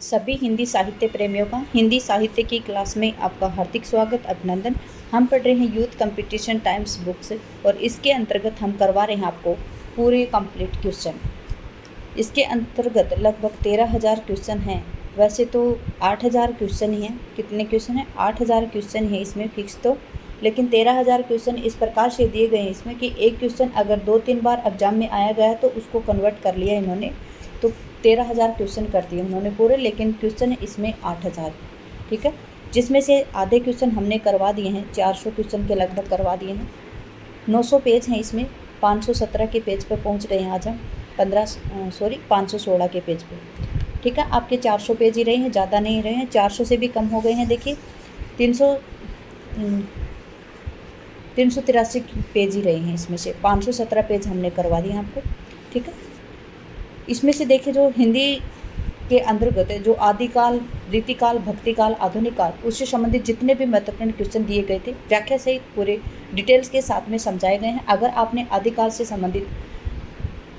सभी हिंदी साहित्य प्रेमियों का हिंदी साहित्य की क्लास में आपका हार्दिक स्वागत, अभिनंदन। हम पढ़ रहे हैं यूथ कंपटीशन टाइम्स बुक से और इसके अंतर्गत हम करवा रहे हैं आपको पूरे कंप्लीट क्वेश्चन। इसके अंतर्गत लगभग 13,000 क्वेश्चन हैं। वैसे तो 8,000 क्वेश्चन ही हैं। कितने क्वेश्चन हैं? 8,000 क्वेश्चन है इसमें फिक्स तो, लेकिन 13,000 क्वेश्चन इस प्रकार से दिए गए हैं इसमें कि एक क्वेश्चन अगर 2-3 बार एग्जाम में आया गया तो उसको कन्वर्ट कर लिया इन्होंने, तो 13,000 क्वेश्चन कर दिए उन्होंने पूरे, लेकिन क्वेश्चन इसमें 8,000, ठीक है। जिसमें से आधे क्वेश्चन हमने करवा दिए हैं, 400 क्वेश्चन के लगभग करवा दिए हैं। 900 पेज हैं इसमें, 517 के पेज पर पहुंच गए हैं आज हम, 516 के पेज पे, ठीक है। आपके 400 पेज ही रहे हैं, ज़्यादा नहीं रहे हैं, 400 से भी कम हो गए हैं। देखिए 383 पेज ही रहे हैं इसमें से, 517 पेज हमने करवा दिए आपको, ठीक है। इसमें से देखिए जो हिंदी के अंतर्गत है, जो आदिकाल, रीतिकाल, भक्तिकाल, आधुनिक काल, उससे संबंधित जितने भी महत्वपूर्ण क्वेश्चन दिए गए थे व्याख्या सहित पूरे डिटेल्स के साथ में समझाए गए हैं। अगर आपने आदिकाल से संबंधित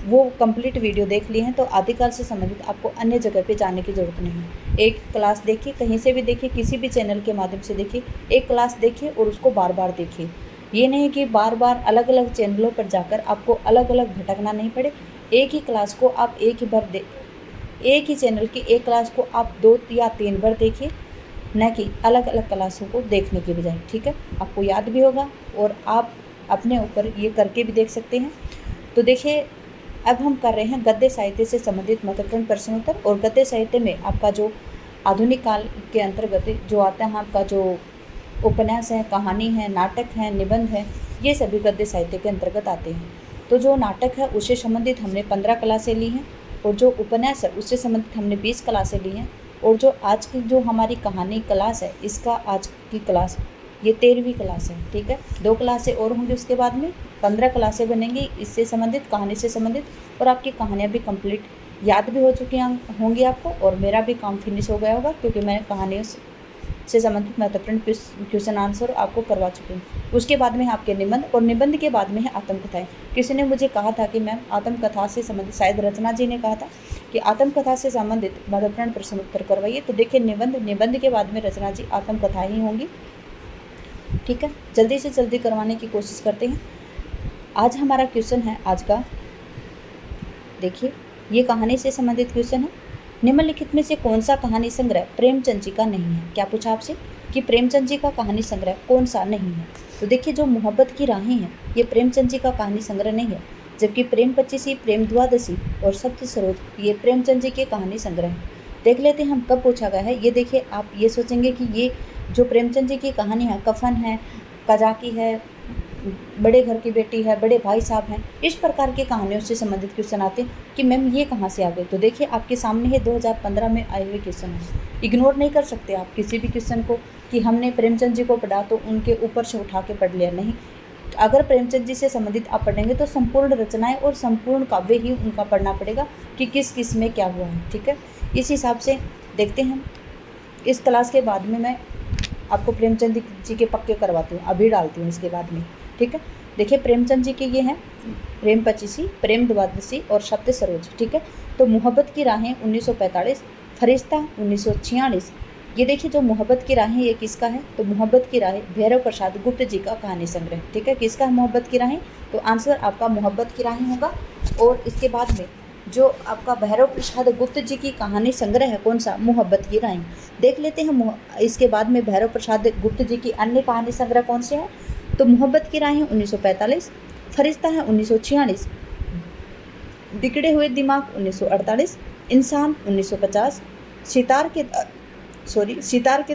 वो कंप्लीट वीडियो देख लिए हैं तो आदिकाल से संबंधित आपको अन्य जगह पे जाने की ज़रूरत नहीं है। एक क्लास देखिए, कहीं से भी देखिए, किसी भी चैनल के माध्यम से देखिए, एक क्लास देखिए और उसको बार बार देखिए। ये नहीं कि बार बार अलग अलग चैनलों पर जाकर आपको अलग अलग भटकना नहीं पड़े। एक ही क्लास को आप एक ही चैनल की एक क्लास को आप 2 या 3 बार देखिए, न कि अलग अलग क्लासों को देखने के बजाय, ठीक है। आपको याद भी होगा और आप अपने ऊपर ये करके भी देख सकते हैं। तो देखिए अब हम कर रहे हैं गद्य साहित्य से संबंधित महत्वपूर्ण प्रश्न उत्तर। और गद्य साहित्य में आपका जो आधुनिक काल के अंतर्गत जो आता है, आपका जो उपन्यास है, कहानी है, नाटक है, निबंध है, ये सभी गद्य साहित्य के अंतर्गत आते हैं। तो जो नाटक है उससे संबंधित हमने 15 क्लासें ली हैं और जो उपन्यास है उससे संबंधित हमने 20 क्लासें ली हैं। और जो आज की जो हमारी कहानी क्लास है, इसका आज की क्लास ये 13वीं क्लास है, ठीक है। 2 क्लासें और होंगी, उसके बाद में 15 क्लासें बनेंगी इससे संबंधित, कहानी से संबंधित, और आपकी कहानियाँ भी कंप्लीट याद भी हो चुकी होंगी आपको, और मेरा भी काम फिनिश हो गया होगा क्योंकि मैं कहानियों से संबंधित महत्वपूर्ण क्वेश्चन आंसर आपको करवा चुकी हूँ। उसके बाद में है आपके निबंध, और निबंध के बाद में है आत्मकथाएं। किसी ने मुझे कहा था कि मैम आत्मकथा से संबंधित, शायद रचना जी ने कहा था कि आत्मकथा से संबंधित महत्वपूर्ण प्रश्न उत्तर करवाइए। तो देखिए निबंध के बाद में रचना जी आत्मकथाएं ही होंगी, ठीक है। जल्दी से जल्दी करवाने की कोशिश करते हैं। आज हमारा क्वेश्चन है आज का, देखिए ये कहानी से संबंधित क्वेश्चन है। निम्नलिखित में से कौन सा कहानी संग्रह प्रेमचंद जी का नहीं है? क्या पूछा आपसे कि प्रेमचंद जी का कहानी संग्रह कौन सा नहीं है? तो देखिए जो मोहब्बत की राहें हैं ये प्रेमचंद जी का कहानी संग्रह नहीं है, जबकि प्रेम पचीसी, प्रेम द्वादशी और सप्त सरोज ये प्रेमचंद जी के कहानी संग्रह है। देख लेते हैं हम कब पूछा गया है। ये देखिए आप ये सोचेंगे कि ये जो प्रेमचंद जी की कहानी है, कफन है, कजाकी है, बड़े घर की बेटी है, बड़े भाई साहब हैं, इस प्रकार की कहानियों से संबंधित क्वेश्चन आते हैं कि मैम ये कहाँ से आ गए। तो देखिए आपके सामने है 2015 में आए हुए क्वेश्चन है। इग्नोर नहीं कर सकते आप किसी भी क्वेश्चन को कि हमने प्रेमचंद जी को पढ़ा तो उनके ऊपर से उठा के पढ़ लिया, नहीं। अगर प्रेमचंद जी से संबंधित आप पढ़ेंगे तो संपूर्ण रचनाएं और संपूर्ण काव्य ही उनका पढ़ना पड़ेगा कि किस किस में क्या हुआ है, ठीक है। इस हिसाब से देखते हैं। इस क्लास के बाद में मैं आपको प्रेमचंद जी के पक्के करवाती हूँ, अभी डालती हूँ इसके बाद में, ठीक है। देखिए प्रेमचंद जी के ये हैं प्रेम पचीसी, प्रेम द्वादशी और सप्त सरोज, ठीक है। तो मोहब्बत की राहें 1945, फरिश्ता 1946। ये देखिए जो मोहब्बत की राहें ये किसका है? तो मोहब्बत की राहें भैरव प्रसाद गुप्त जी का कहानी संग्रह, ठीक है। किसका है मोहब्बत की राहें? तो आंसर आपका मोहब्बत की राहें होगा। और इसके बाद में जो आपका भैरव प्रसाद गुप्त जी की कहानी संग्रह है कौन सा? मोहब्बत की राहें। देख लेते हैं इसके बाद में भैरव प्रसाद गुप्त जी की अन्य कहानी संग्रह कौन से है। तो मोहब्बत की राहें 1945, फरिश्ता है 1946, बिगड़े हुए दिमाग 1948, इंसान 1950, सितार के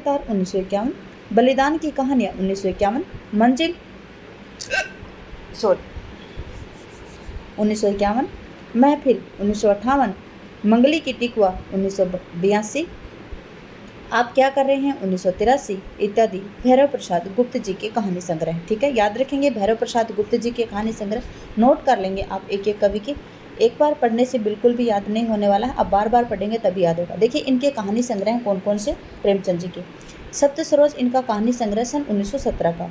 तार 1951, बलिदान की कहानियाँ 1951, मंजिल 1951, महफिल 1958, मंगली की टिकवा 1982, आप क्या कर रहे हैं 1983 इत्यादि भैरव प्रसाद गुप्त जी के कहानी संग्रह, ठीक है। याद रखेंगे भैरव प्रसाद गुप्त जी के कहानी संग्रह, नोट कर लेंगे आप एक एक कवि के। एक बार पढ़ने से बिल्कुल भी याद नहीं होने वाला है, अब बार बार पढ़ेंगे तभी याद होगा। देखिए इनके कहानी संग्रह कौन कौन से? प्रेमचंद जी के सप्त सरोज इनका कहानी संग्रह सन 1917 का,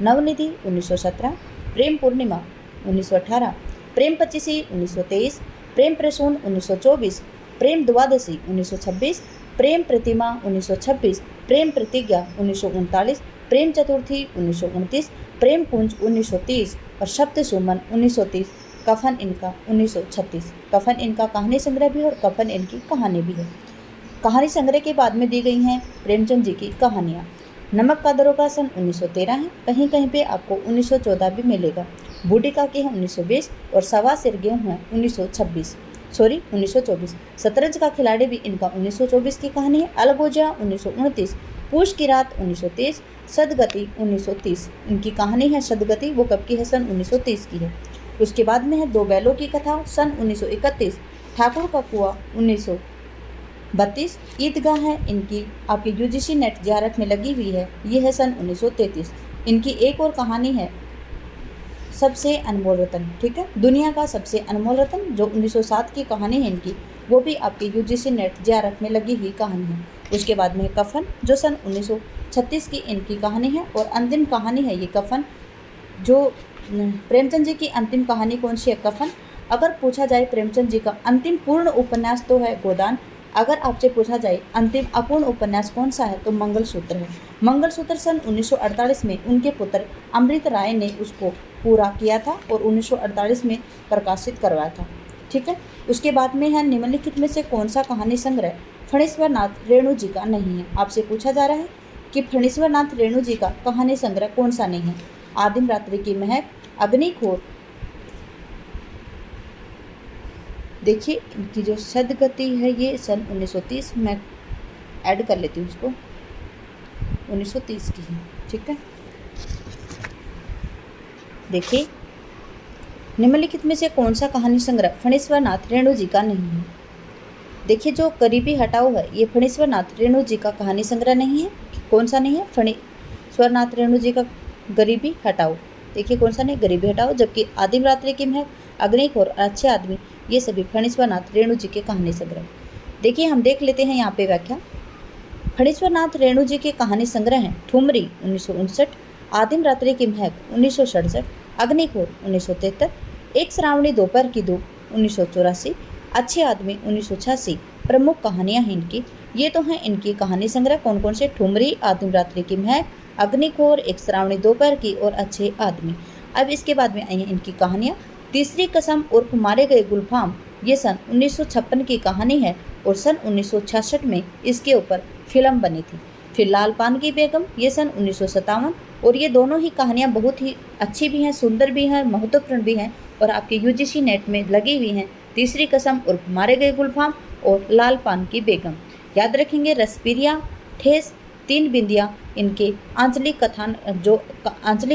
नवनिधि 1917, प्रेम पूर्णिमा 1918, प्रेम पचीसी 1923, प्रेम प्रसून 1924, प्रेम द्वादशी 1926, प्रेम प्रतिमा 1926, प्रेम प्रतिज्ञा 1939, प्रेम चतुर्थी 1929, प्रेम कुंज 1930 और शब्द सुमन 1930, कफन इनका 1936। कफन इनका कहानी संग्रह भी है और कफन इनकी कहानी भी है। कहानी संग्रह के बाद में दी गई हैं प्रेमचंद जी की कहानियाँ। नमक का दरोगा सन 1913 है, कहीं कहीं पे आपको 1914 भी मिलेगा। बूढ़ी काकी है 1920 और सवा सिर गेहूँ है 1924। शतरंज का खिलाड़ी भी इनका 1924 की कहानी है। अलगोजा 1929, पूष की रात 1930, सदगति 1930 इनकी कहानी है। सदगति वो कब की है? सन 1930 की है। उसके बाद में है दो बैलों की कथा सन 1931, ठाकुर का कुआं 1932, ईदगाह है इनकी आपकी यूजीसी नेट जियारत में लगी हुई है, ये है सन 1933। इनकी एक और कहानी है सबसे अनमोल रतन, ठीक है, दुनिया का सबसे अनमोल रतन, जो 1907 की कहानी है इनकी, वो भी आपकी यूजीसी नेट जियारत में लगी हुई कहानी है। उसके बाद में कफन, जो सन 1936 की इनकी कहानी है और अंतिम कहानी है ये कफन। जो प्रेमचंद जी की अंतिम कहानी कौन सी है? कफन। अगर पूछा जाए प्रेमचंद जी का अंतिम पूर्ण उपन्यास तो है गोदान। अगर आपसे पूछा जाए अंतिम अपूर्ण उपन्यास कौन सा है तो मंगलसूत्र है। मंगलसूत्र सन 1948 में उनके पुत्र अमृत राय ने उसको पूरा किया था और 1948 में प्रकाशित करवाया था, ठीक है। उसके बाद में है निम्नलिखित में से कौन सा कहानी संग्रह फणीश्वर नाथ रेणु जी का नहीं है? आपसे पूछा जा रहा है कि फणीश्वर नाथ रेणु जी का कहानी संग्रह कौन सा नहीं है? आदिम रात्रि की महक, अग्निखोर, देखिए इनकी जो सदगति है ये सन 1930, मैं ऐड कर लेती हूँ उसको, 1930 की है, ठीक है। देखिए निम्नलिखित में से कौन सा कहानी संग्रह फणीश्वर नाथ रेणु जी का नहीं है? देखिए जो गरीबी हटाओ है ये फणीश्वर नाथ रेणु जी का कहानी संग्रह नहीं है। कौन सा नहीं है? फणीश्वर नाथ रेणु जी का गरीबी हटाओ। देखिए कौन सा नहीं? गरीबी हटाओ। जबकि आदिम रात्रि की महक, अग्निखोर, अच्छे आदमी, ये सभी फणीश्वर नाथ रेणु जी के कहानी संग्रह। देखिए हम देख लेते हैं यहाँ पे व्याख्या। फणीश्वर नाथ रेणु जी के कहानी संग्रह हैं ठुमरी 1959, आदिम रात्रि की महक 1967, अग्निखोर 1973, एक श्रावणी दोपहर की धूप 1984, अच्छे आदमी 1986 प्रमुख कहानियां हैं इनकी। ये तो हैं इनकी कहानी संग्रह। कौन कौन से? ठुमरी, आदिम रात्रि की महक, अग्निखोर, एक श्रावणी दोपहर की और अच्छे आदमी। अब इसके बाद में आई हैं इनकी कहानियाँ। तीसरी कसम उर्फ मारे गए गुलफाम, ये सन 1956 की कहानी है और सन 1966 में इसके ऊपर फिल्म बनी थी। फिर लाल पान की बेगम, ये सन 1957, और ये दोनों ही कहानियाँ बहुत ही अच्छी भी हैं, सुंदर भी हैं, महत्वपूर्ण भी हैं और आपके यूजीसी नेट में लगी हुई हैं। तीसरी कसम उर्फ मारे गए गुलफाम और लाल पान की बेगम। याद रखेंगे रसपीरिया, ठेस, तीन बिंदिया इनके आंचलिक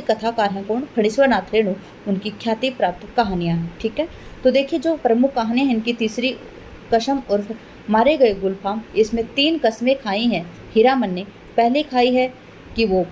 कथाकार हैं। कौन? फणीश्वर नाथ रेणु, उनकी ख्याति प्राप्त कहानियाँ हैं, ठीक है। तो देखिए जो प्रमुख कहानियाँ हैं इनकी, तीसरी कसम उर्फ मारे गए गुलफाम, इसमें 3 कस्में खाई हैं हीरामन ने। पहली खाई है कि वो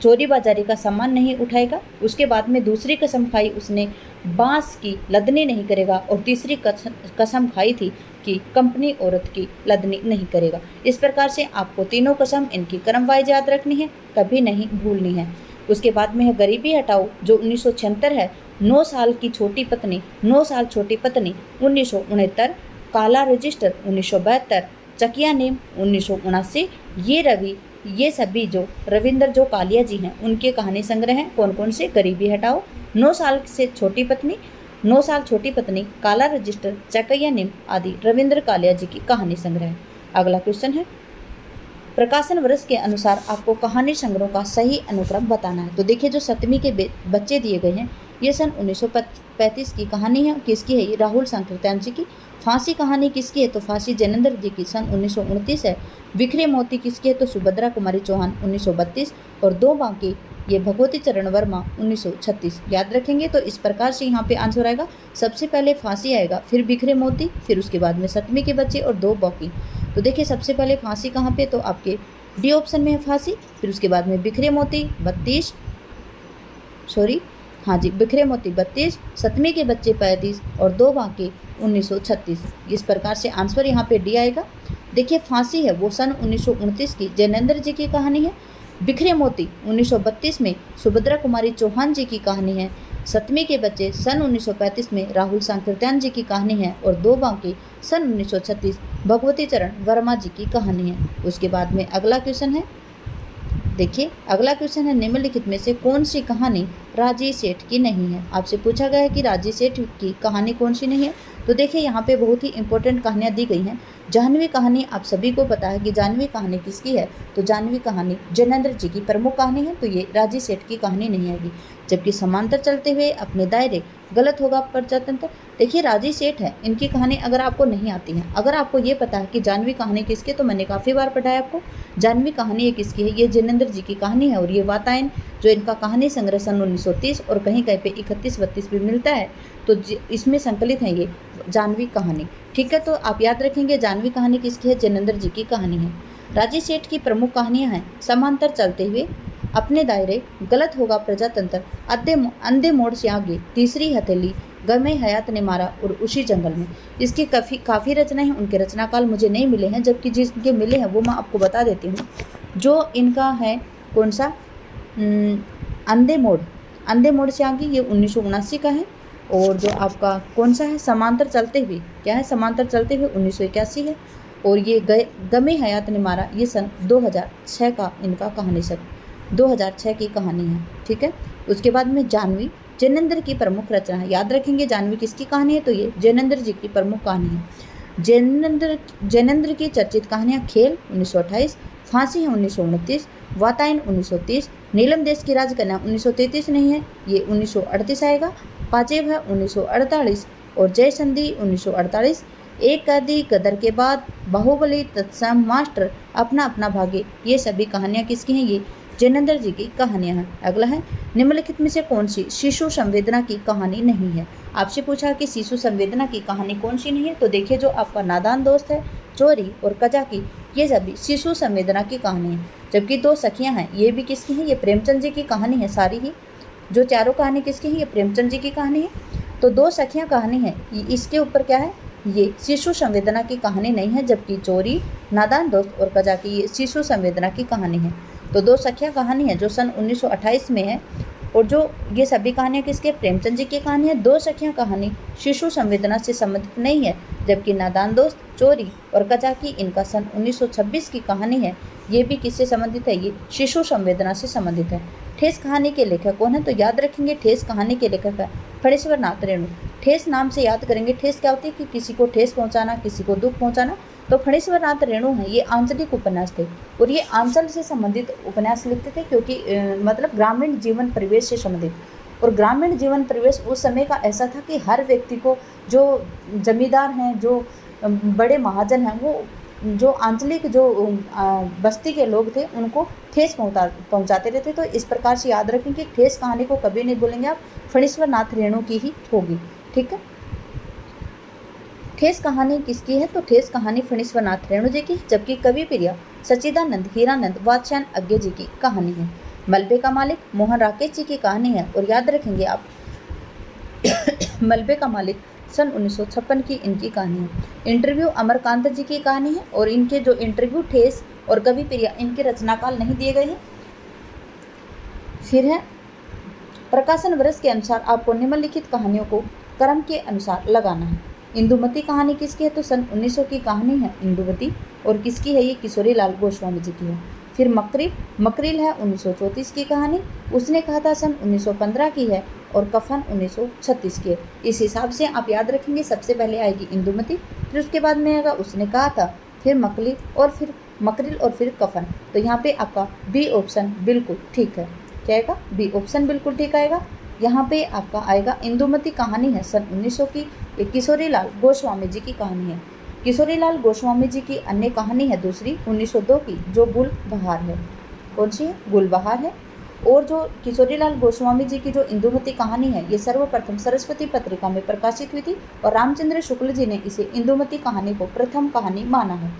चोरी बाजारी का सामान नहीं उठाएगा। उसके बाद में दूसरी कसम खाई उसने बांस की लदनी नहीं करेगा और तीसरी कसम खाई थी कि कंपनी औरत की लदनी नहीं करेगा। इस प्रकार से आपको तीनों कसम इनकी क्रमवाइज याद रखनी है, कभी नहीं भूलनी है। उसके बाद में है गरीबी हटाओ, जो 1976 है। 9 साल की छोटी पत्नी, 9 साल छोटी पत्नी 1969, काला रजिस्टर 1972, चकिया नेम 1979। ये सभी जो रविंद्र जो कालिया जी हैं उनके कहानी संग्रह हैं। कौन कौन से? गरीबी हटाओ, 9 साल से छोटी पत्नी, 9 साल छोटी पत्नी, काला रजिस्टर, चकैया नेम आदि रविंद्र कालिया जी की कहानी संग्रह है। अगला क्वेश्चन है, प्रकाशन वर्ष के अनुसार आपको कहानी संग्रह का सही अनुक्रम बताना है। तो देखिए जो 7वीं के बच्चे दिए गए हैं, ये सन 1935 की कहानी है। किसकी है? ये राहुल संकीर्तन जी की। फांसी कहानी किसकी है? तो फांसी जैनेन्द्र जी की, सन 1929 है। बिखरे मोती किसकी है? तो सुभद्रा कुमारी चौहान 1932 और 2 बाकी ये भगवती चरण वर्मा 1936। याद रखेंगे तो इस प्रकार से यहाँ पे आंसर आएगा। सबसे पहले फांसी आएगा, फिर बिखरे मोती, फिर उसके बाद में 7वीं के बच्चे और 2 बाकी। तो देखिए सबसे पहले फांसी कहाँ पे? तो आपके डी ऑप्शन में है फांसी, फिर उसके बाद में बिखरे मोती 32, बिखरे मोती 32, 7वीं के बच्चे 35 और 2 बाकी 1936। इस प्रकार से आंसर यहाँ पे डी आएगा। देखिए फांसी है वो सन 1929 की जैनेन्द्र जी की कहानी है। बिखरे मोती 1932 में सुभद्रा कुमारी चौहान जी की कहानी है सतमी के बच्चे सन 1935 में राहुल सांकृत्यायन जी की कहानी है और दो बांकी सन 1936 भगवती चरण वर्मा जी की कहानी है। उसके बाद में अगला क्वेश्चन है, देखिए अगला क्वेश्चन है, निम्नलिखित में से कौन सी कहानी राजी सेठ की नहीं है। आपसे पूछा गया है कि राजी सेठ की कहानी कौन सी नहीं है। तो देखिए यहाँ पे बहुत ही इंपॉर्टेंट कहानियाँ दी गई हैं। जाह्नवी कहानी आप सभी को पता है कि जाह्नवी कहानी किसकी है, तो जाह्नवी कहानी जैनेंद्र जी की प्रमुख कहानी है, तो ये राजी सेठ की कहानी नहीं आएगी। जबकि समांतर चलते हुए अपने दायरे, गलत होगा प्रजातंत्र। देखिए राजी सेठ है, इनकी कहानी अगर आपको नहीं आती है, अगर आपको ये पता है कि जाह्नवी कहानी किसकी, तो मैंने काफ़ी बार पढ़ाया आपको। जाह्नवी कहानी ये किसकी है, ये जैनेंद्र जी की कहानी है। और ये वातायन जो इनका कहानी संग्रह सन 1930 और कहीं कहीं पे 31-32 भी मिलता है, तो इसमें संकलित है ये जाह्नवी कहानी। ठीक है, तो आप याद रखेंगे जाह्नवी कहानी किसकी है, जैनेंद्र जी की कहानी है। राजी सेठ की प्रमुख कहानियाँ हैं समांतर चलते हुए, अपने दायरे, गलत होगा प्रजातंत्र, अंधे मोड़ से आगे, तीसरी हथेली, गमे हयात ने मारा और उसी जंगल में। इसकी काफ़ी रचनाएं हैं, उनके रचनाकाल मुझे नहीं मिले हैं, जबकि जिनके मिले हैं वो मैं आपको बता देती हूँ। जो इनका है कौन सा, अंधे मोड़ से आगे, ये 1979 का है। और जो आपका कौन सा है, समांतर चलते हुए, क्या है, समांतर चलते हुए 1981 है। और ये गमे हयात ने मारा, ये सन 2006 का इनका कहानी सब 2006 की कहानी है। ठीक है, उसके बाद में जाह्नवी जैनेंद्र की प्रमुख रचना है। याद रखेंगे जाह्नवी किसकी कहानी है, तो ये जैनेंद्र जी की प्रमुख कहानी है। जैनेंद्र की चर्चित कहानियाँ खेल 1928, फांसी है 1929, वातायन 1930, नीलम देश की राजकन्या 1933 नहीं है, ये 1938 आएगा, पाचेव है 1948 और जय संधि 1948, एक कैदी, गदर के बाद, बाहुबली, तत्सम, मास्टर, अपना अपना भाग्य, ये सभी कहानियाँ किसकी हैं, ये जैनेंद्र जी की कहानियाँ हैं। अगला है, निम्नलिखित में से कौन सी शिशु संवेदना की कहानी नहीं है। आपसे पूछा कि शिशु संवेदना की कहानी कौन सी नहीं है, तो देखिए जो आपका नादान दोस्त है, चोरी और कजाकी, ये सभी शिशु संवेदना की कहानी है। जबकि दो सखियाँ हैं, ये भी किसकी हैं, ये प्रेमचंद जी की कहानी है सारी ही। जो चारों कहानी किसकी है, ये प्रेमचंद जी की कहानी है। तो दो सखियाँ कहानी है, इसके ऊपर क्या है, ये शिशु संवेदना की कहानी नहीं है। जबकि चोरी, नादान दोस्त और कजाकी, ये शिशु संवेदना की कहानी है। तो दो सखियाँ कहानी है जो सन 1928 में है। और जो ये सभी कहानियाँ किसके, प्रेमचंद जी की कहानी है। दो सखियाँ कहानी शिशु संवेदना से संबंधित नहीं है। जबकि नादान दोस्त, चोरी और कजाकी, इनका सन 1926 की कहानी है। ये भी किससे संबंधित है, ये शिशु संवेदना से संबंधित है। ठेस कहानी के लेखक कौन है, तो याद रखेंगे ठेस कहानी के लेखक है फणीश्वर नाथ रेणु। ठेस नाम से याद करेंगे, ठेस क्या होती है कि किसी को ठेस पहुंचाना, किसी को दुख पहुंचाना। तो फणीश्वर नाथ रेणु हैं, ये आंचलिक उपन्यास थे और ये आंचल से संबंधित उपन्यास लिखते थे, क्योंकि मतलब ग्रामीण जीवन परिवेश से संबंधित। और ग्रामीण जीवन परिवेश उस समय का ऐसा था कि हर व्यक्ति को, जो जमींदार हैं, जो बड़े महाजन हैं, वो जो आंचलिक जो बस्ती के लोग थे उनको ठेस पहुंचाते रहते। तो इस प्रकार से याद रखें कि ठेस कहानी को कभी नहीं भूलेंगे आप, फणीश्वर नाथ रेणु की ही होगी। ठीक है, ठेस कहानी किसकी है, तो ठेस कहानी फणीश्वर नाथ रेणु जी की। जबकि कवि प्रिया सच्चिदानंद हीरानंद वात्स्यायन अज्ञे जी की कहानी है। मलबे का मालिक मोहन राकेश जी की कहानी है। और याद रखेंगे आप मलबे का मालिक सन 1956 की इनकी कहानी है। इंटरव्यू अमरकांत जी की कहानी है। और इनके जो इंटरव्यू ठेस और कवि प्रिया, इनके रचनाकाल नहीं दिए गए हैं। फिर है, प्रकाशन वर्ष के अनुसार आपको निम्नलिखित कहानियों को क्रम के अनुसार लगाना है। इंदुमती कहानी किसकी है, तो सन 1900 की कहानी है इंदुमती। और किसकी है, ये किशोरी लाल गोस्वामी जी की है। फिर मकरील है 1934 की कहानी, उसने कहा था सन 1915 की है। और कफन 1936 की है। इस हिसाब से आप याद रखेंगे, सबसे पहले आएगी इंदुमती, फिर उसके बाद में आएगा उसने कहा था, फिर मकरील और फिर कफन। तो यहाँ पे आपका बी ऑप्शन बिल्कुल ठीक है। क्या आएगा, बी ऑप्शन बिल्कुल ठीक आएगा। यहाँ पे आपका आएगा इंदुमती कहानी है सन 1900 की, एक किशोरी लाल गोस्वामी जी की कहानी है। किशोरी लाल गोस्वामी जी की अन्य कहानी है दूसरी 1902 की, जो गुलबहार है। कौन सी है, गुलबहार है। और जो किशोरी लाल गोस्वामी जी की जो इंदुमती कहानी है, ये सर्वप्रथम सरस्वती पत्रिका में प्रकाशित हुई थी और रामचंद्र शुक्ल जी ने इसे इंदुमती कहानी को प्रथम कहानी माना है।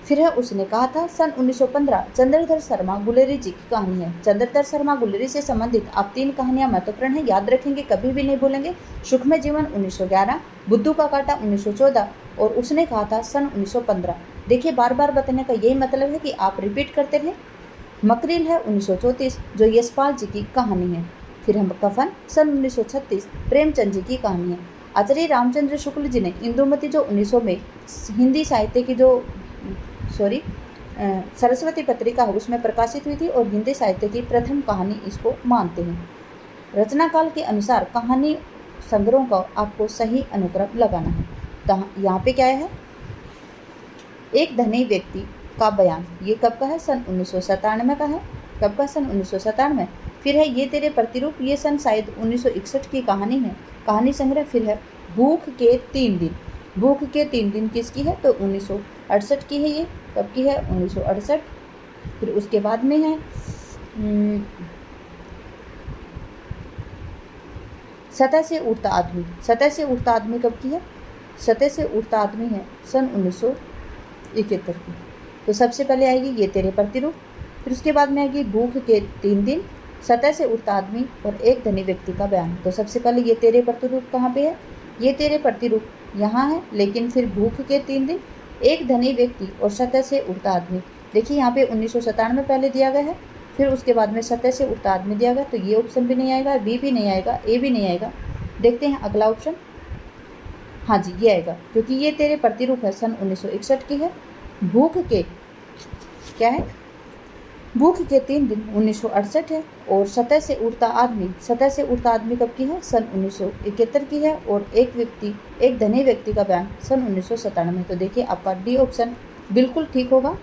फिर है उसने कहा था सन 1915, चंद्रधर शर्मा गुलेरी जी की कहानी है। चंद्रधर शर्मा गुलेरी से संबंधित आप 3 कहानियां महत्वपूर्ण हैं, याद रखेंगे, कभी भी नहीं भूलेंगे। सुखमय जीवन 1911, बुद्धू का कांटा 1914 और उसने कहा था सन 1915। देखिए बार बार बताने का यही मतलब है कि आप रिपीट करते रहें। मकरील है 1934, जो यशपाल जी की कहानी है। फिर हम कफन सन 1936 प्रेमचंद जी की कहानी है। आचार्य रामचंद्र शुक्ल जी ने इंदुमती जो 1900 में हिंदी साहित्य की जो सरस्वती पत्रिका है उसमें प्रकाशित हुई थी और हिंदी साहित्य की प्रथम कहानी इसको मानते हैं। रचना काल के अनुसार कहानी संग्रहों का आपको सही अनुक्रम लगाना है। तो यहाँ पे क्या है, एक धनी व्यक्ति का बयान, ये कब का है, सन 1997 का है। कब का, सन 1997। फिर है ये तेरे प्रतिरूप, ये सन शायद 1961 की कहानी है, कहानी संग्रह। फिर है भूख के 3 दिन, भूख के 3 दिन किसकी है, तो 1968 की है। ये कब की है, 1968। फिर उसके बाद में है सतह से उठता आदमी, सतह से उठता आदमी कब की है, सतह से उठता आदमी है सन 1971 की। तो सबसे पहले आएगी ये तेरे प्रतिरूप, फिर उसके बाद में आएगी भूख के 3 दिन, सतह से उठता आदमी और एक धनी व्यक्ति का बयान। तो सबसे पहले ये तेरे प्रतिरूप कहाँ पे है, ये तेरे प्रतिरूप यहाँ है, लेकिन फिर भूख के 3 दिन, एक धनी व्यक्ति और सतह से उठता आदमी। देखिए यहाँ पे 1997 पहले दिया गया है, फिर उसके बाद में सतह से उठता आदमी दिया गया। तो ये ऑप्शन भी नहीं आएगा, बी भी नहीं आएगा, ए भी नहीं आएगा। देखते हैं अगला ऑप्शन, हाँ जी ये आएगा, क्योंकि ये तेरे प्रतिरूप है सन 1961 की है। भूख के क्या है, भूख के 3 दिन 1968 है। और सतह से उठता आदमी, सतह से उठता आदमी कब की है, सन 1971 की है। और एक व्यक्ति, एक धनी व्यक्ति का बयान सन 1997। तो देखिए आपका डी ऑप्शन बिल्कुल ठीक होगा।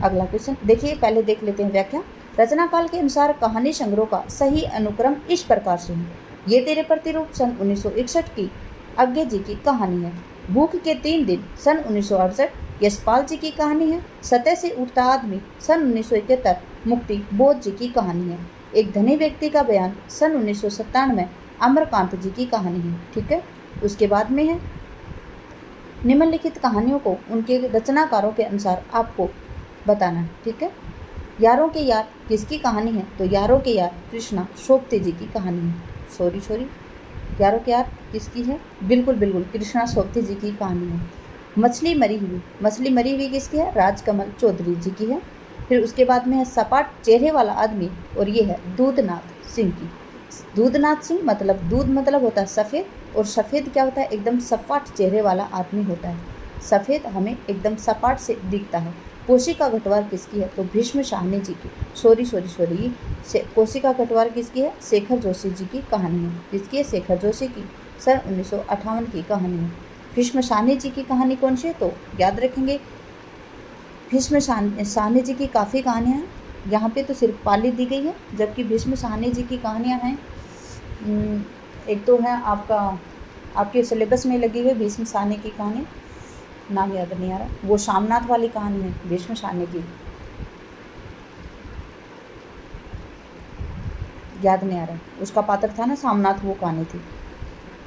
अगला क्वेश्चन देखिए, पहले देख लेते हैं व्याख्या। रचना काल के अनुसार कहानी संग्रह का सही अनुक्रम इस प्रकार से है। ये तेरे प्रतिरूप सन 1961 की अज्ञे जी की कहानी है। भूख के 3 दिन सन 1968 यशपाल जी की कहानी है। सतह से उठता आदमी सन 1971 मुक्ति बोध जी की कहानी है। एक धनी व्यक्ति का बयान सन 1997 अमरकांत जी की कहानी है। ठीक है, उसके बाद में है निम्नलिखित कहानियों को उनके रचनाकारों के अनुसार आपको बताना है। ठीक है, यारों के यार किसकी कहानी है, तो यारों के यार कृष्णा सोपते जी की कहानी है। सॉरी यारों के यार किसकी है, बिल्कुल कृष्णा सोपते जी की कहानी है। मछली मरी हुई किसकी है, राजकमल चौधरी जी की है। फिर उसके बाद में है सपाट चेहरे वाला आदमी, और ये है दूधनाथ सिंह की। दूधनाथ सिंह मतलब दूध मतलब होता है सफ़ेद, और सफ़ेद क्या होता है, एकदम सपाट चेहरे वाला आदमी होता है। सफ़ेद हमें एकदम सपाट से दिखता है। कोशिका गटवार किसकी है, तो भीष्म शाहनी जी की। सॉरी कोशिका गटवार किसकी है, शेखर जोशी जी की कहानी है। किसकी है, शेखर जोशी की, सन 1958 की कहानी है। भीष्म शाहनी जी की कहानी कौन सी है, तो याद रखेंगे भीष्म शाहनी जी की काफ़ी कहानियाँ हैं। यहाँ पे तो सिर्फ पाली दी गई है, जबकि भीष्म शाहनी जी की कहानियाँ हैं, एक तो है आपके सिलेबस में लगी हुई भीष्म शाहनी की कहानी, नाम याद नहीं आ रहा, वो शामनाथ वाली कहानी है भीष्म शाहनी की, याद नहीं आ रहा, उसका पात्र था ना शामनाथ, वो कहानी थी।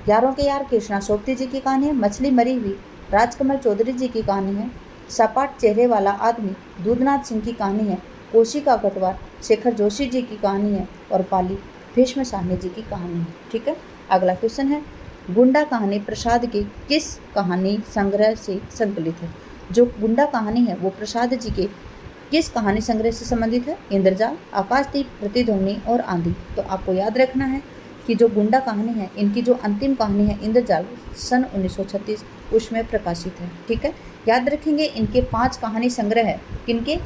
यारों के यार कृष्णा सोपती जी की कहानी है। मछली मरी हुई राजकमल चौधरी जी की कहानी है। सपाट चेहरे वाला आदमी दूधनाथ सिंह की कहानी है। कोशिका गटवार शेखर जोशी जी की कहानी है। और पाली भीष्म शाहनी जी की कहानी है। ठीक है, अगला क्वेश्चन है, गुंडा कहानी प्रसाद की किस कहानी संग्रह से संकलित है। जो गुंडा कहानी है वो प्रसाद जी के किस कहानी संग्रह से संबंधित है, इंद्रजाल, आकाशदीप, प्रतिध्वनि और आंधी। तो आपको याद रखना है कि जो गुंडा कहानी है, इनकी जो अंतिम कहानी है इंद्रजाल सन 1936 उसमें प्रकाशित है। ठीक है, याद रखेंगे इनके 5 कहानी संग्रह है, किनके,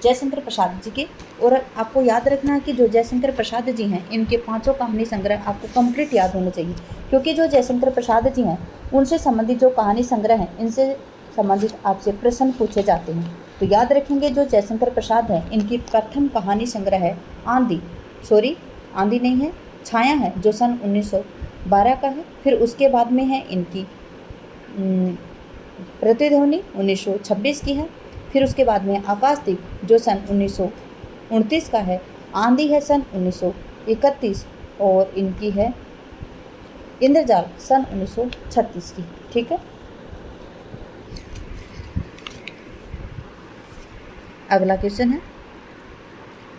जयशंकर प्रसाद जी के। और आपको याद रखना है कि जो जयशंकर प्रसाद जी हैं, इनके 5 कहानी संग्रह आपको कंप्लीट याद होने चाहिए, क्योंकि जो जयशंकर प्रसाद जी हैं उनसे संबंधित जो कहानी संग्रह हैं, इनसे संबंधित आपसे प्रश्न पूछे जाते हैं। तो याद रखेंगे जो जयशंकर प्रसाद हैं, इनकी प्रथम कहानी संग्रह है आंधी नहीं है, छाया है, जो सन 1912 का है। फिर उसके बाद में है इनकी प्रतिध्वनि 1926 की है। फिर उसके बाद में आकाशदीप जो सन 1929 का है। आंधी है सन 1931 और इनकी है इंद्रजाल सन 1936 की। ठीक है, अगला क्वेश्चन है,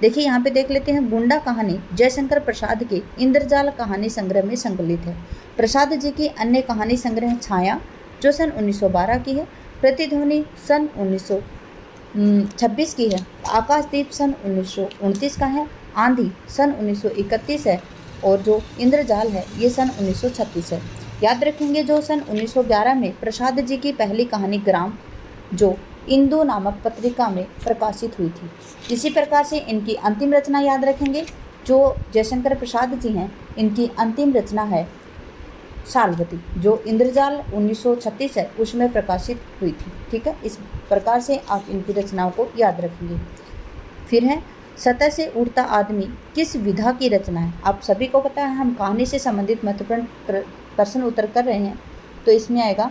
देखिए यहाँ पे देख लेते हैं, गुंडा कहानी जयशंकर प्रसाद के इंद्रजाल कहानी संग्रह में संकलित है। प्रसाद जी की अन्य कहानी संग्रह छाया जो सन 1912 की है, प्रतिध्वनि सन 1926 की है, आकाशदीप सन 1929 का है, आंधी सन 1931 है और जो इंद्रजाल है ये सन 1936 है। याद रखेंगे जो सन 1911 में प्रसाद जी की पहली कहानी ग्राम जो इंदु नामक पत्रिका में प्रकाशित हुई थी। इसी प्रकार से इनकी अंतिम रचना याद रखेंगे, जो जयशंकर प्रसाद जी हैं इनकी अंतिम रचना है शाल्वती, जो इंद्रजाल 1936 है उसमें प्रकाशित हुई थी। ठीक है, इस प्रकार से आप इनकी रचनाओं को याद रखेंगे। फिर है सतह से उड़ता आदमी किस विधा की रचना है। आप सभी को पता है हम कहानी से संबंधित महत्वपूर्ण प्रश्न उत्तर कर रहे हैं, तो इसमें आएगा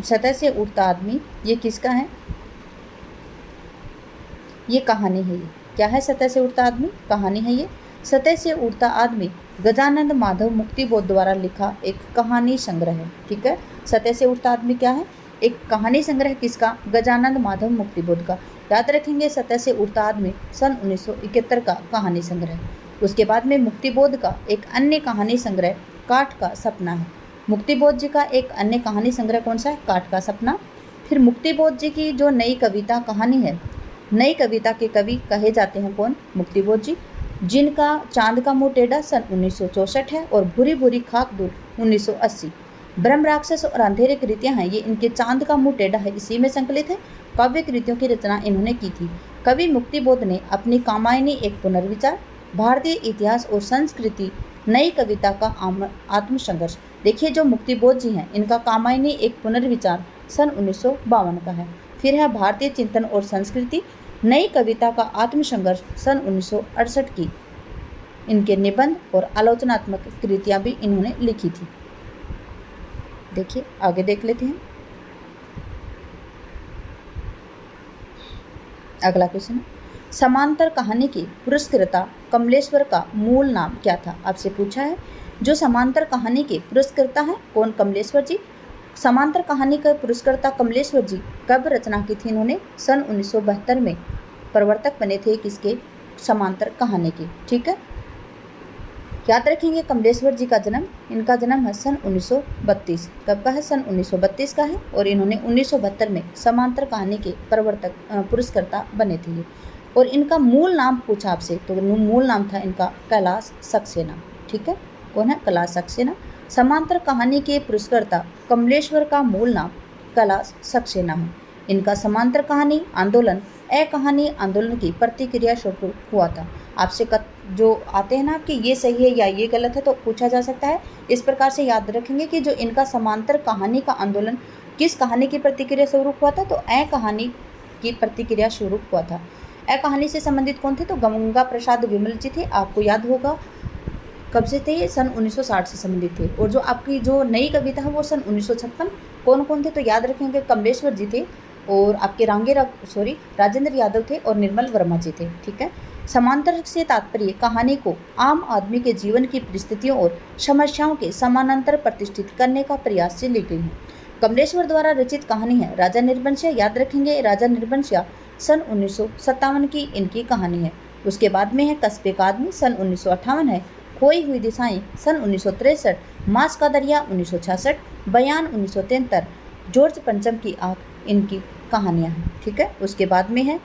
सतह से उड़ता आदमी, ये किसका है? ये कहानी है। ये क्या है? सतह से उड़ता आदमी कहानी है। ये सतह से उड़ता आदमी गजानंद माधव मुक्तिबोध द्वारा लिखा एक कहानी संग्रह है। ठीक है, सतह से उड़ता आदमी क्या है? एक कहानी संग्रह। किसका? गजानंद माधव मुक्तिबोध का। याद रखेंगे सतह से उड़ता आदमी सन 1971 का कहानी संग्रह। उसके बाद में मुक्तिबोध का एक अन्य कहानी संग्रह काठ का सपना है। मुक्तिबोध जी का एक अन्य कहानी संग्रह कौन सा है? काठ का सपना। फिर मुक्तिबोध जी की जो नई कविता कहानी है, नई कविता के कवि कहे जाते हैं कौन? मुक्तिबोध जी, जिनका चांद का मुंह टेढ़ा सन 1964 है और भूरी भूरी खाक दूर 1980। ब्रह्म राक्षस और अंधेरे कृतियां हैं, ये इनके चांद का मुंह टेढ़ा है इसी में संकलित है। काव्य कृतियों की रचना इन्होंने की थी। कवि मुक्तिबोध ने अपनी कामायनी एक पुनर्विचार, भारतीय इतिहास और संस्कृति, नई कविता का आत्मसंघर्ष। देखिए जो मुक्तिबोध जी हैं इनका कामायनी एक पुनर्विचार सन 1952 का है। फिर है भारतीय चिंतन और संस्कृति, नई कविता का आत्मसंघर्ष सन 1968 की। इनके निबंध और आलोचनात्मक कृतियां भी इन्होंने लिखी थी। देखिए आगे देख लेते हैं। अगला क्वेश्चन है, समांतर कहानी की पुरस्कर्ता कमलेश्वर का मूल नाम क्या था? आपसे पूछा है। जो समांतर कहानी के पुरस्कर्ता हैं कौन? कमलेश्वर जी। समांतर कहानी का पुरस्कर्ता कमलेश्वर जी कब रचना की थी इन्होंने? सन 1972 में प्रवर्तक बने थे किसके? समांतर कहानी के। ठीक है, याद रखेंगे कमलेश्वर जी का जन्म, इनका जन्म है सन 1932। कब का है? सन 1932 का है। और इन्होंने 1972 में समांतर कहानी के प्रवर्तक पुरस्कर्ता बने थे। और इनका मूल नाम पूछा आपसे तो मूल नाम था इनका कैलाश सक्सेना। ठीक है, कौन है? कैलाश सक्सेना। समांतर कहानी के पुरस्कर्ता कमलेश्वर का मूल नाम कैलाश सक्सेना है। इनका समांतर कहानी आंदोलन, कहानी आंदोलन की प्रतिक्रिया स्वरूप हुआ था। आपसे जो आते हैं ना आपके ये सही है या ये गलत है तो पूछा जा सकता है। इस प्रकार से याद रखेंगे कि जो इनका समांतर कहानी का आंदोलन किस कहानी की प्रतिक्रिया स्वरूप हुआ था? तो कहानी की प्रतिक्रिया स्वरूप हुआ था। कहानी से संबंधित कौन थे? तो गंगा प्रसाद विमल जी थे। आपको याद होगा कब से थे? सन 1960 से संबंधित थे। और जो आपकी जो नई कविता है वो सन 1956। कौन कौन थे? तो याद रखेंगे कमलेश्वर जी थे और आपके राजेंद्र यादव थे और निर्मल वर्मा जी थे। ठीक है, समांतर से तात्पर्य कहानी को आम आदमी के जीवन की परिस्थितियों और समस्याओं के समानांतर प्रतिष्ठित करने का प्रयास से ली गई है। कमलेश्वर द्वारा रचित कहानी है राजा निर्वंशिया। याद रखेंगे राजा निर्वंशिया सन 1957 की इनकी कहानी है। उसके बाद में है कस्बे का आदमी सन 1958 है। खोई हुई दिशाएं सन 1963, मास का दरिया 1966, बयान 1973, जॉर्ज पंचम की आंख इनकी कहानियां हैं। ठीक है, उसके बाद में है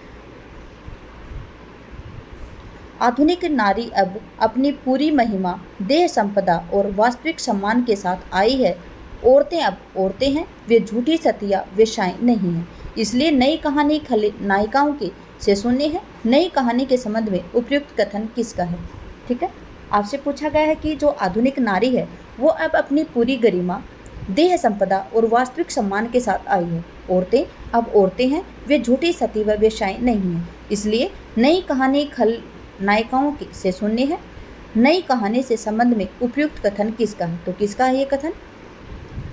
आधुनिक नारी अब अपनी पूरी महिमा, देह संपदा और वास्तविक सम्मान के साथ आई है। औरतें अब औरतें हैं, वे झूठी सतिया वेश्याएं नहीं हैं। इसलिए नई कहानी नायिकाओं के से शून्य है। नई कहानी के संबंध में उपयुक्त कथन किसका है? ठीक है, आपसे पूछा गया है कि जो आधुनिक नारी है वो अब अपनी पूरी गरिमा, देह संपदा और वास्तविक सम्मान के साथ आई है। औरतें अब औरतें हैं, वे झूठी सती व वेश्याएं नहीं हैं। इसलिए नई कहानी नायिकाओं से शून्य है। नई कहानी से संबंध में उपयुक्त कथन किसका है? तो किसका है ये कथन?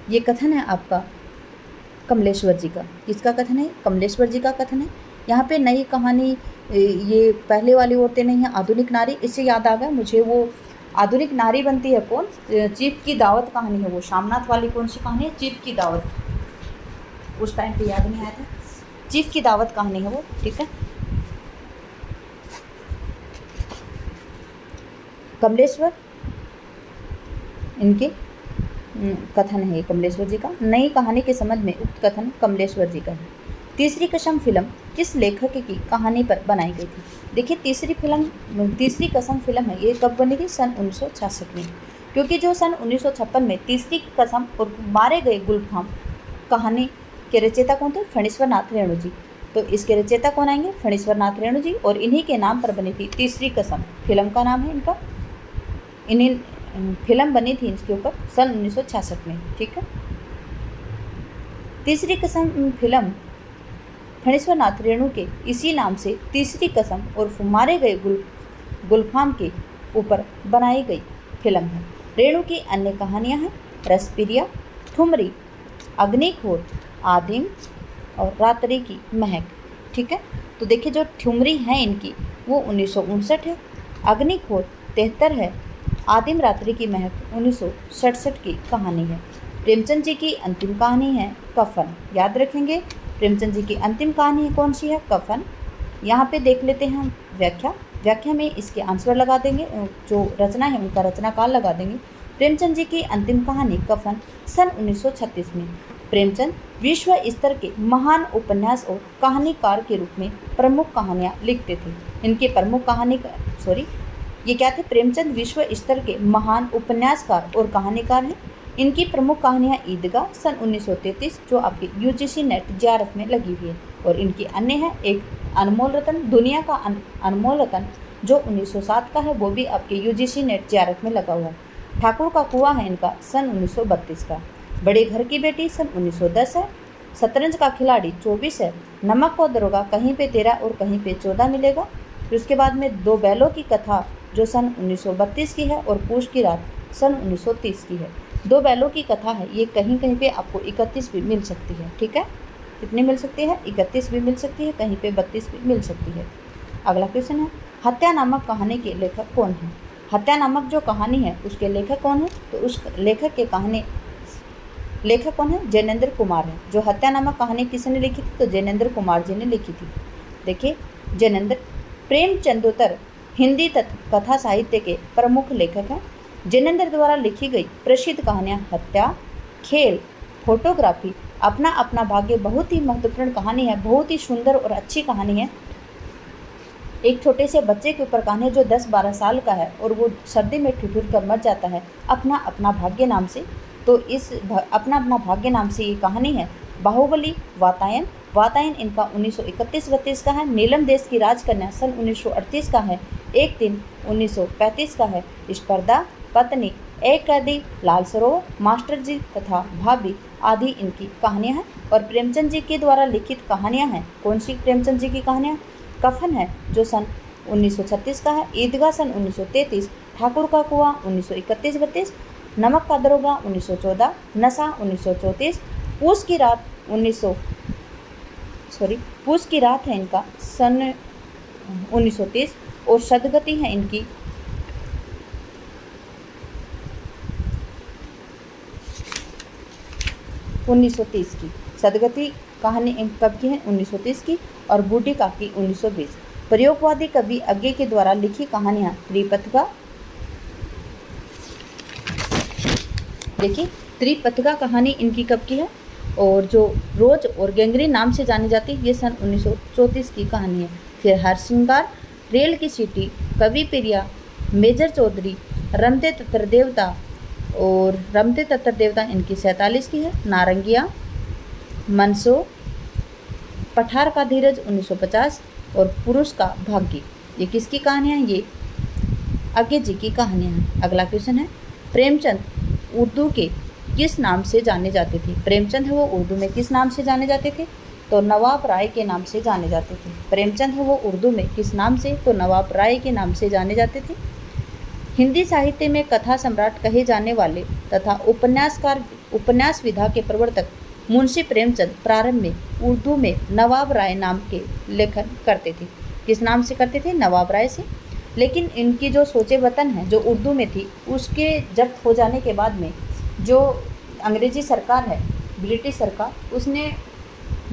ये कथन है आपका कमलेश्वर जी का। किसका कथन है? कमलेश्वर जी का कथन है। यहाँ पे नई कहानी ये पहले वाली औरतें नहीं है, आधुनिक नारी। इससे याद आ गया मुझे, वो आधुनिक नारी बनती है कौन? चीफ की दावत कहानी है वो। शामनाथ वाली कौन सी कहानी है? चीफ की दावत। उस टाइम पे याद नहीं आया था। चीफ की दावत कहानी है वो। ठीक है, कमलेश्वर इनके कथन है कमलेश्वर जी का। नई कहानी के संबंध में उक्त कथन कमलेश्वर जी का है। तीसरी कसम फिल्म किस लेखक की कहानी पर बनाई गई थी? देखिए तीसरी कसम फिल्म है, ये कब बनी थी? सन 1966 में। क्योंकि जो सन 1956 में तीसरी कसम और मारे गए गुलफाम कहानी के रचयिता कौन थे? फणीश्वर नाथ रेणु जी। तो इसके रचयिता कौन आएंगे? फणीश्वर नाथ रेणु जी, और इन्हीं के नाम पर बनी थी तीसरी कसम। फिल्म का नाम है इनका, इन्हीं फिल्म बनी थी इसके ऊपर सन 1966 में। ठीक है, तीसरी कसम फिल्म फणीश्वर नाथ रेणु के इसी नाम से तीसरी कसम और मारे गए गुलफाम के ऊपर बनाई गई फिल्म है। रेणु की अन्य कहानियां हैं रसप्रिया, ठुमरी, अग्निखोर, आदिम और रात्रि की महक। ठीक है, तो देखिए जो ठुमरी है इनकी वो 1959 है, अग्निखोर 73 है, आदिम रात्रि की महक 1967 की कहानी है। प्रेमचंद जी की अंतिम कहानी है कफन। याद रखेंगे, प्रेमचंद जी की अंतिम कहानी कौन सी है? कफन। यहाँ पे देख लेते हैं हम व्याख्या में इसके आंसर लगा देंगे, जो रचना है उनका रचना काल लगा देंगे। प्रेमचंद जी की अंतिम कहानी कफन सन 1936 में। प्रेमचंद विश्व स्तर के महान उपन्यास और कहानीकार के रूप में प्रमुख कहानियाँ लिखते थे। इनके प्रमुख ये क्या थे? प्रेमचंद विश्व स्तर के महान उपन्यासकार और कहानीकार हैं। इनकी प्रमुख कहानियाँ ईदगाह सन 1933 जो आपके यूजीसी नेट जेआरएफ में लगी हुई है, और इनकी अन्य है एक अनमोल रतन, दुनिया का अनमोल रतन जो 1907 का है, वो भी आपके यूजीसी नेट जेआरएफ में लगा हुआ है। ठाकुर का कुआं है इनका सन 1932 का। बड़े घर की बेटी सन 1910 है। शतरंज का खिलाड़ी 24 है। नमक को दरोगा कहीं पे 13 और कहीं पे 14 मिलेगा। फिर उसके बाद में दो बैलों की कथा जो सन 1932 की है, और पूष की रात सन 1930 की है। दो बैलों की कथा है, ये कहीं कहीं पे आपको 31 भी मिल सकती है। ठीक है, कितनी मिल सकती है? 31 भी मिल सकती है, कहीं पे 32 भी मिल सकती है। अगला क्वेश्चन है हत्या नामक कहानी के लेखक कौन है? हत्या नामक जो कहानी है उसके लेखक कौन है? तो उस लेखक कौन है? जैनेन्द्र कुमार है। जो हत्या नामक कहानी किसने लिखी थी? तो जैनेन्द्र कुमार जी ने लिखी थी। देखिए जैनेन्द्र प्रेमचंदोत्तर हिंदी कथा साहित्य के प्रमुख लेखक हैं। जैनेन्द्र द्वारा लिखी गई प्रसिद्ध कहानियाँ हत्या, खेल, फोटोग्राफी, अपना अपना भाग्य बहुत ही महत्वपूर्ण कहानी है, बहुत ही सुंदर और अच्छी कहानी है। एक छोटे से बच्चे के ऊपर कहानी है जो 10-12 साल का है, और वो सर्दी में ठिठुर कर मर जाता है अपना अपना भाग्य नाम से। तो इस अपना अपना भाग्य नाम से ये कहानी है। बाहुबली वातायन इनका 1931-32 का है। नीलम देश की राजकन्या सन 1938 का है। एक दिन 1935 का है। स्पर्धा, पत्नी, एक कैदी, लाल सरोवर, मास्टर जी तथा भाभी आदि इनकी कहानियाँ हैं। और प्रेमचंद जी के द्वारा लिखित कहानियाँ हैं। कौन सी प्रेमचंद जी की कहानियाँ? कफन है जो सन 1936 का है। ईदगाह सन 1933, ठाकुर का कुआं 1931-32, नमक का दरोगा 1914, नशा 1934, पूस की रात है इनका सन 1930, और सदगति है इनकी 1930 की। सदगति कहानी कब की है? 1930 की। और बूढ़ी काकी 1920। प्रयोगवादी कवि अज्ञे के द्वारा लिखी कहानियाँ त्रिपथका। देखिए त्रिपथका कहानी इनकी कब की है? और जो रोज और गैंग्रीन नाम से जानी जाती है, ये सन 1934 की कहानी है। फिर हरसिंगार, रेल की सीटी, कवि प्रिया, मेजर चौधरी, रमते तत्र देवता इनकी 47 की है। नारंगिया, मनसो, पठार का धीरज 1950, और पुरुष का भाग्य ये किसकी कहानियाँ हैं? ये अज्ञे जी की कहानियाँ हैं। अगला क्वेश्चन है प्रेमचंद उर्दू के किस नाम से जाने जाते थे? प्रेमचंद है वो उर्दू में किस नाम से जाने जाते थे? तो नवाब राय के नाम से जाने जाते थे। प्रेमचंद है वो उर्दू में किस नाम से? तो नवाब राय के नाम से जाने जाते थे। हिंदी साहित्य में कथा सम्राट कहे जाने वाले तथा उपन्यास विधा के प्रवर्तक मुंशी प्रेमचंद प्रारंभ में उर्दू में नवाब राय नाम के लेखन करते थे। किस नाम से करते थे? नवाब राय से। लेकिन इनकी जो सोचे वतन है जो उर्दू में थी, उसके जब्त हो जाने के बाद में जो अंग्रेजी सरकार है, ब्रिटिश सरकार, उसने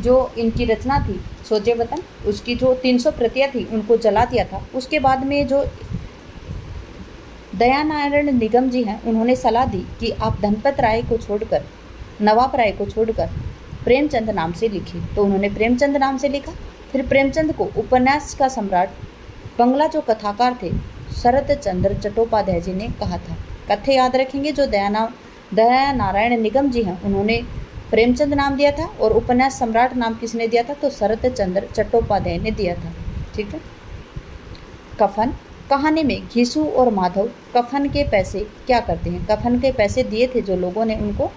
जो इनकी रचना थी सोचे वतन, उसकी जो 300 प्रतियाँ थी उनको जला दिया था। उसके बाद में जो दयानारायण निगम जी हैं, उन्होंने सलाह दी कि आप धनपत राय को छोड़कर, नवाब राय को छोड़कर प्रेमचंद नाम से लिखी। तो उन्होंने प्रेमचंद नाम से लिखा। फिर प्रेमचंद को उपन्यास का सम्राट बंगला जो कथाकार थे शरत चंद्र चट्टोपाध्याय जी ने कहा था। कथ्य याद रखेंगे, जो दया नारायण निगम जी हैं उन्होंने प्रेमचंद नाम दिया था और उपन्यास सम्राट नाम किसने दिया था, तो शरत चंद्र चट्टोपाध्याय ने दिया था। ठीक है। कफन कहानी में घीसू और माधव कफन के पैसे क्या करते हैं, कफन के पैसे दिए थे जो लोगों ने उनको,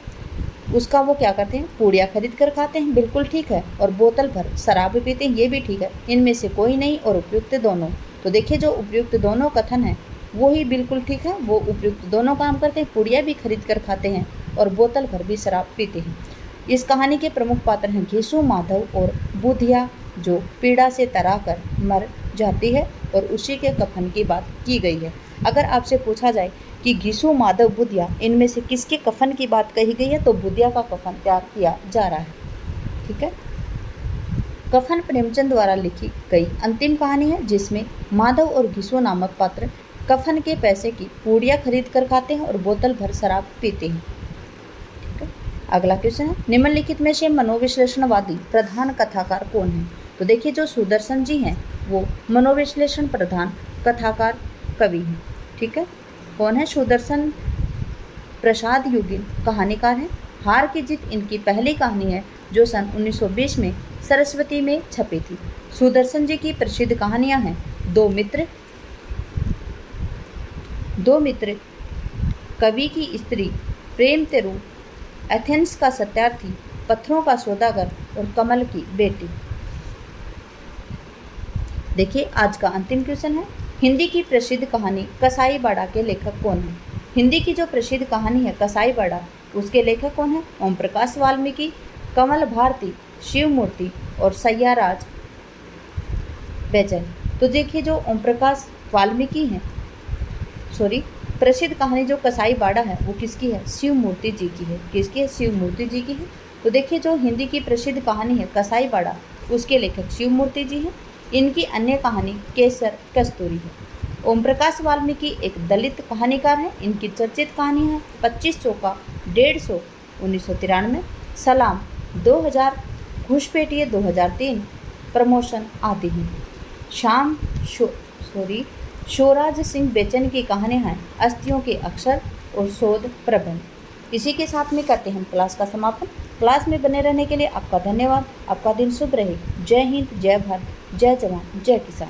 उसका वो क्या करते हैं, पूड़ियाँ खरीद कर खाते हैं, बिल्कुल ठीक है, और बोतल भर शराब पीते हैं, ये भी ठीक है। इनमें से कोई नहीं और उपयुक्त दोनों। तो देखिए जो उपयुक्त दोनों कथन है वो ही बिल्कुल ठीक है, वो उपयुक्त दोनों काम करते हैं, पुड़िया भी खरीद कर खाते हैं और बोतल भर भी शराब पीते हैं। इस कहानी के प्रमुख पात्र हैं घीसू, माधव और बुधिया, जो पीड़ा से तरा कर मर जाती है और उसी के कफन की बात की गई है। अगर आपसे पूछा जाए कि घीसू, माधव, बुधिया इनमें से किसके कफन की बात कही गई है, तो बुधिया का कफन तैयार किया जा रहा है। ठीक है। कफन प्रेमचंद द्वारा लिखी गई अंतिम कहानी है, जिसमें माधव और घीसू नामक पात्र कफन के पैसे की पूड़ियाँ खरीद कर खाते हैं और बोतल भर शराब पीते हैं। ठीक है। अगला क्वेश्चन है, निम्नलिखित में से मनोविश्लेषणवादी प्रधान कथाकार कौन है। तो देखिए जो सुदर्शन जी हैं वो मनोविश्लेषण प्रधान कथाकार कवि हैं। ठीक है। कौन है, सुदर्शन प्रसाद युगिन कहानीकार हैं। हार की जीत इनकी पहली कहानी है जो सन 1920 में सरस्वती में छपी थी। सुदर्शन जी की प्रसिद्ध कहानियां हैं दो मित्र, कवि की स्त्री, प्रेम तेरू, एथेंस का सत्यार्थी, पत्थरों का सौदागर और कमल की बेटी। देखिए आज का अंतिम क्वेश्चन है, हिंदी की प्रसिद्ध कहानी कसाईबाड़ा के लेखक कौन है। हिंदी की जो प्रसिद्ध कहानी है कसाईबाड़ा, उसके लेखक कौन है, ओम प्रकाश वाल्मीकि, कमल भारती, शिव मूर्ति और सैयाराज बेचन। तो देखिए जो ओम प्रकाश वाल्मीकि हैं, प्रसिद्ध कहानी जो कसाईबाड़ा है वो किसकी है, शिव मूर्ति जी की है। किसकी है, शिव मूर्ति जी की है। तो देखिए जो हिंदी की प्रसिद्ध कहानी है कसाईबाड़ा, उसके लेखक शिव मूर्ति जी हैं। इनकी अन्य कहानी केसर कस्तूरी है। ओम प्रकाश वाल्मीकि एक दलित कहानीकार हैं। इनकी चर्चित कहानी है 25 चौका, 150, 1993, सलाम 2000, घुसपैठिए 2003, प्रमोशन आदि हैं। शोराज सिंह बेचन की कहानियाँ हैं अस्थियों के अक्षर और शोध प्रबंध। इसी के साथ में करते हैं हम क्लास का समापन। क्लास में बने रहने के लिए आपका धन्यवाद। आपका दिन शुभ रहे। जय हिंद, जय भारत, जय जवान, जय किसान।